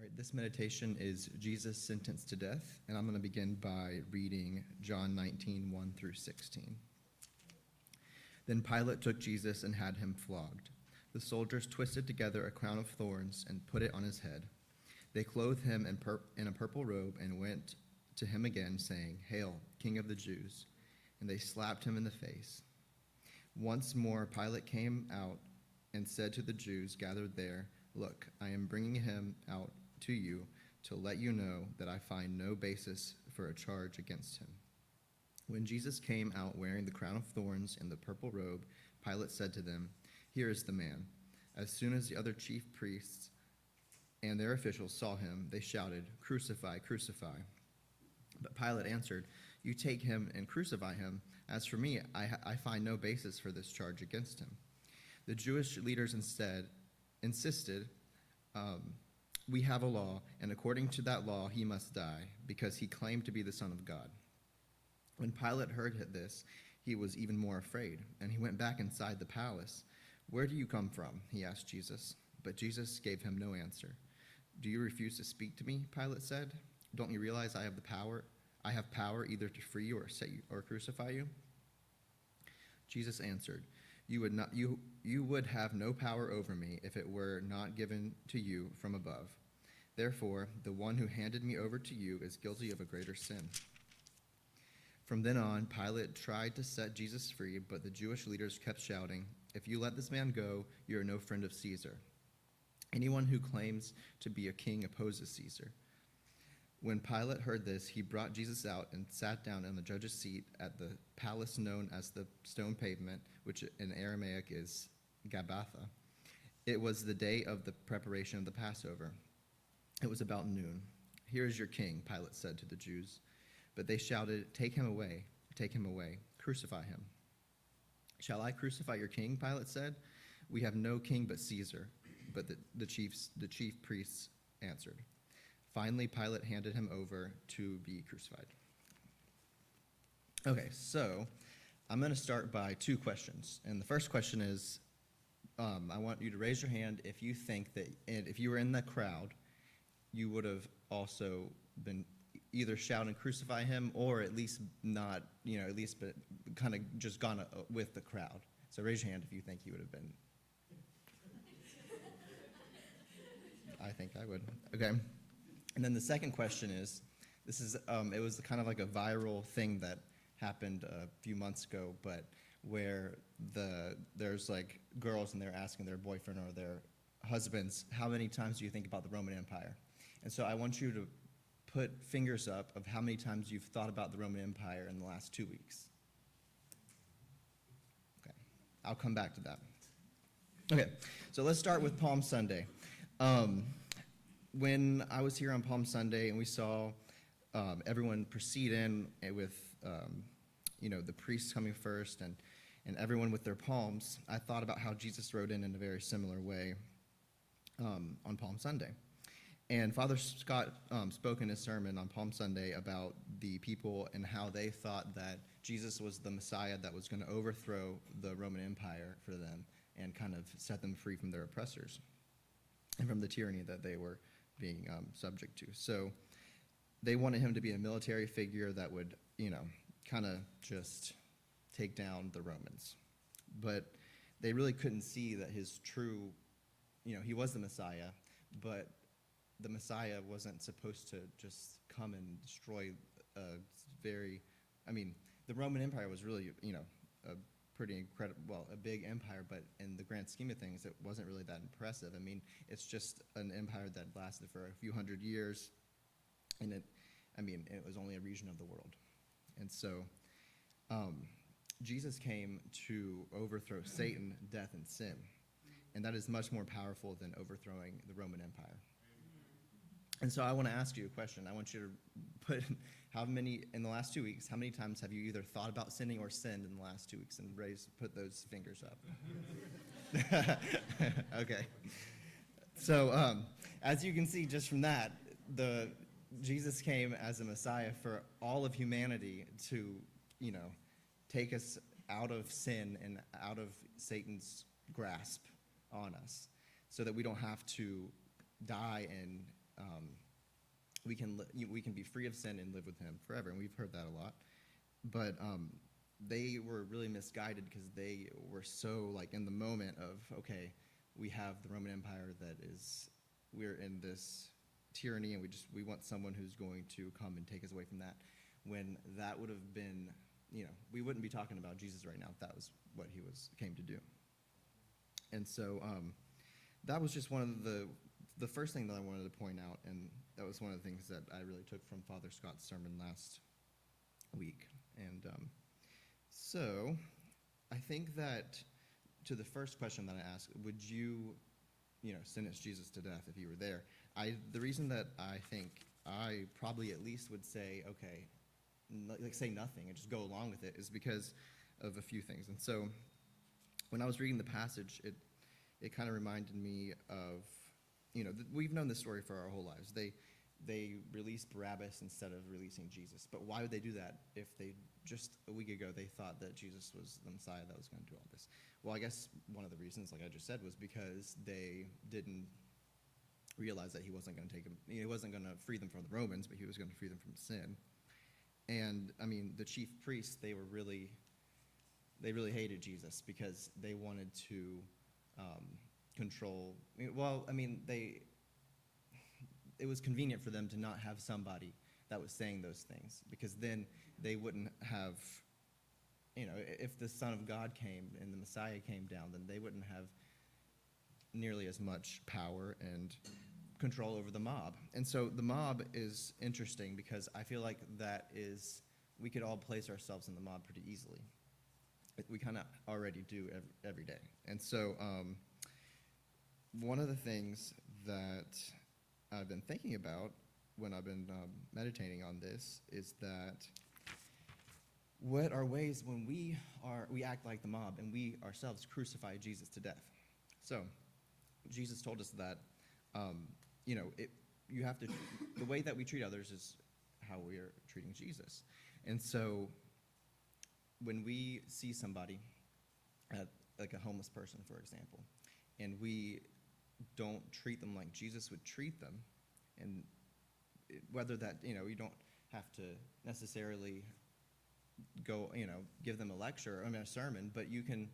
right, this meditation is Jesus sentenced to death, and I'm going to begin by reading John 19, 1 through 16. Then Pilate took Jesus and had him flogged. The soldiers twisted together a crown of thorns and put it on his head. They clothed him in a purple robe and went to him again, saying, "Hail, King of the Jews!" And they slapped him in the face. Once more Pilate came out and said to the Jews gathered there, "Look, I am bringing him out to you to let you know that I find no basis for a charge against him." When Jesus came out wearing the crown of thorns and the purple robe, Pilate said to them, "Here is the man." As soon as the other chief priests and their officials saw him, they shouted, "Crucify, crucify." But Pilate answered, "You take him and crucify him. As for me, I find no basis for this charge against him." The Jewish leaders insisted, "We have a law, and according to that law he must die, because he claimed to be the Son of God." When Pilate heard this, he was even more afraid, and he went back inside the palace. "Where do you come from?" he asked Jesus. But Jesus gave him no answer. "Do you refuse to speak to me?" Pilate said. "Don't you realize I have power either to free you or set you or crucify you?" Jesus answered, You would have no power over me if it were not given to you from above. Therefore, the one who handed me over to you is guilty of a greater sin." From then on, Pilate tried to set Jesus free, but the Jewish leaders kept shouting, "If you let this man go, you are no friend of Caesar. Anyone who claims to be a king opposes Caesar." When Pilate heard this, he brought Jesus out and sat down on the judge's seat at the palace known as the Stone Pavement, which in Aramaic is Gabbatha. It was the day of the preparation of the Passover. It was about noon. "Here is your king," Pilate said to the Jews. But they shouted, take him away, crucify him." "Shall I crucify your king?" Pilate said. "We have no king but Caesar." But the chief priests answered. Finally, Pilate handed him over to be crucified. Okay, so I'm going to start by two questions. And the first question is, I want you to raise your hand if you think that if you were in the crowd, you would have also been either shouting "crucify him" or at least not, but kind of just gone with the crowd. So raise your hand if you think you would have been. I think I would. Okay. And then the second question is, it was kind of like a viral thing that happened a few months ago, but where there's like girls and they're asking their boyfriend or their husbands, "How many times do you think about the Roman Empire?" And so I want you to put fingers up of how many times you've thought about the Roman Empire in the last 2 weeks. Okay, I'll come back to that. Okay, so let's start with Palm Sunday. When I was here on Palm Sunday and we saw everyone proceed in with, the priests coming first and everyone with their palms, I thought about how Jesus rode in a very similar way on Palm Sunday. And Father Scott spoke in his sermon on Palm Sunday about the people and how they thought that Jesus was the Messiah that was going to overthrow the Roman Empire for them and kind of set them free from their oppressors and from the tyranny that they were being subject to. So they wanted him to be a military figure that would, kind of just take down the Romans. But they really couldn't see that his true, he was the Messiah, but the Messiah wasn't supposed to just come and destroy the Roman Empire was really, a pretty incredible, a big empire, but in the grand scheme of things, it wasn't really that impressive. It's just an empire that lasted for a few hundred years, and it was only a region of the world. And so Jesus came to overthrow Satan, death, and sin, and that is much more powerful than overthrowing the Roman Empire. And so I want to ask you a question. I want you to put in the last 2 weeks, how many times have you either thought about sinning or sinned in the last 2 weeks? And put those fingers up. Okay. So as you can see just from that, Jesus came as a Messiah for all of humanity to, take us out of sin and out of Satan's grasp on us so that we don't have to die and we can be free of sin and live with him forever, and we've heard that a lot. But they were really misguided because they were so like in the moment of, okay, we have the Roman Empire we're in this tyranny, and we want someone who's going to come and take us away from that, when that would have been, we wouldn't be talking about Jesus right now if that was what he came to do. And so that was just one of the first thing that I wanted to point out, and that was one of the things that I really took from Father Scott's sermon last week. And so I think that to the first question that I asked, would you, sentence Jesus to death if you were there? The reason that I think I probably at least would say, okay, like say nothing and just go along with it is because of a few things. And so when I was reading the passage, it kind of reminded me of, we've known this story for our whole lives. They released Barabbas instead of releasing Jesus. But why would they do that if they just a week ago they thought that Jesus was the Messiah that was going to do all this? Well, I guess one of the reasons, like I just said, was because they didn't realize that he wasn't going to take them. He wasn't going to free them from the Romans, but he was going to free them from sin. And I mean, the chief priests, they really hated Jesus because they wanted to control. It was convenient for them to not have somebody that was saying those things, because then they wouldn't have, if the Son of God came and the Messiah came down, then they wouldn't have nearly as much power and control over the mob. And so the mob is interesting because I feel like we could all place ourselves in the mob pretty easily. We kind of already do every day. And so one of the things that I've been thinking about when I've been meditating on this is that what are ways when we act like the mob and we ourselves crucify Jesus to death. So Jesus told us that you have to, the way that we treat others is how we are treating Jesus. And so when we see somebody, like a homeless person, for example, and we don't treat them like Jesus would treat them, and whether that, you don't have to necessarily go, give them a lecture, a sermon, but you can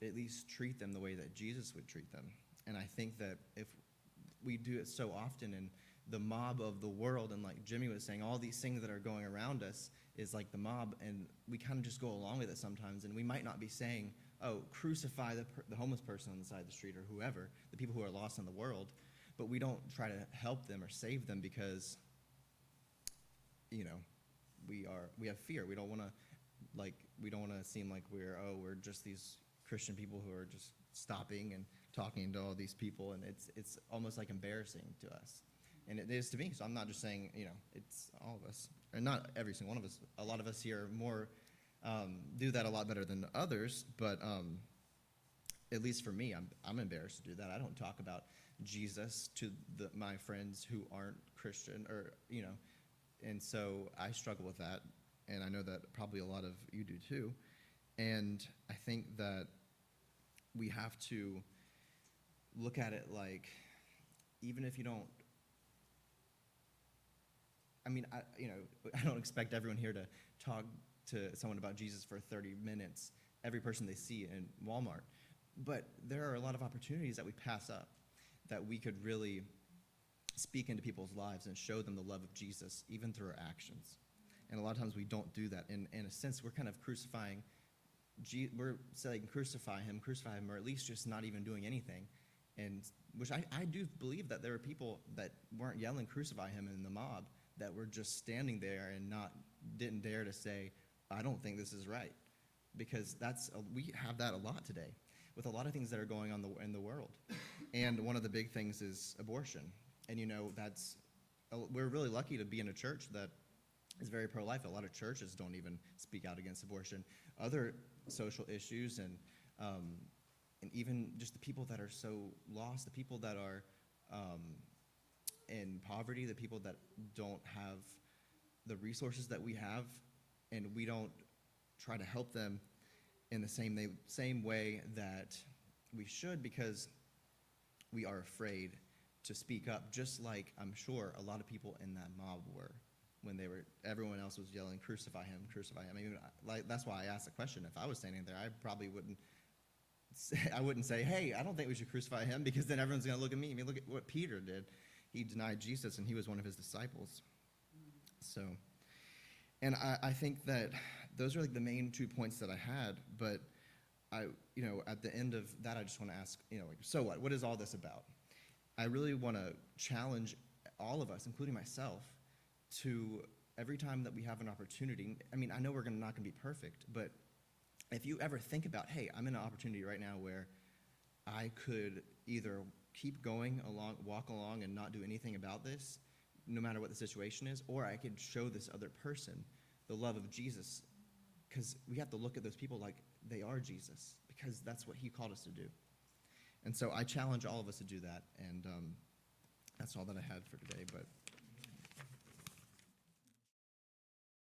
at least treat them the way that Jesus would treat them. And I think that if we do it so often in the mob of the world, and like Jimmy was saying, all these things that are going around us is like the mob, and we kind of just go along with it sometimes, and we might not be saying, oh, crucify the homeless person on the side of the street or whoever, the people who are lost in the world, but we don't try to help them or save them because, we have fear. We don't want to seem like we're just these Christian people who are just stopping and talking to all these people, and it's almost like embarrassing to us. And it is to me, so I'm not just saying, it's all of us, and not every single one of us. A lot of us here more do that a lot better than others, but at least for me, I'm embarrassed to do that. I don't talk about Jesus to my friends who aren't Christian, or and so I struggle with that, and I know that probably a lot of you do too. And I think that we have to look at it like, even if you don't, I don't expect everyone here to talk to someone about Jesus for 30 minutes, every person they see in Walmart. But there are a lot of opportunities that we pass up that we could really speak into people's lives and show them the love of Jesus, even through our actions. And a lot of times we don't do that. In a sense, we're kind of crucifying, we're saying crucify him, or at least just not even doing anything. And which I do believe that there are people that weren't yelling crucify him in the mob, that were just standing there and didn't dare to say, I don't think this is right. Because we have that a lot today with a lot of things that are going on in the world. And one of the big things is abortion. And we're really lucky to be in a church that is very pro-life. A lot of churches don't even speak out against abortion. Other social issues and even just the people that are so lost, the people that are in poverty, the people that don't have the resources that we have, and we don't try to help them in the same way that we should, because we are afraid to speak up, just like I'm sure a lot of people in that mob were when everyone else was yelling, crucify him, crucify him. I mean, that's why I asked the question. If I was standing there, I probably wouldn't say, hey, I don't think we should crucify him, because then everyone's going to look at me. I mean, look at what Peter did. He denied Jesus, and he was one of his disciples. So, and I think that those are like the main 2 points that I had, but at the end of that, I just want to ask, so what? What is all this about? I really want to challenge all of us, including myself, to every time that we have an opportunity. I mean, I know we're not going to be perfect, but if you ever think about, hey, I'm in an opportunity right now where I could either keep going along, walk along and not do anything about this, no matter what the situation is, or I could show this other person the love of Jesus, because we have to look at those people like they are Jesus, because that's what he called us to do. And so I challenge all of us to do that, and that's all that I had for today. But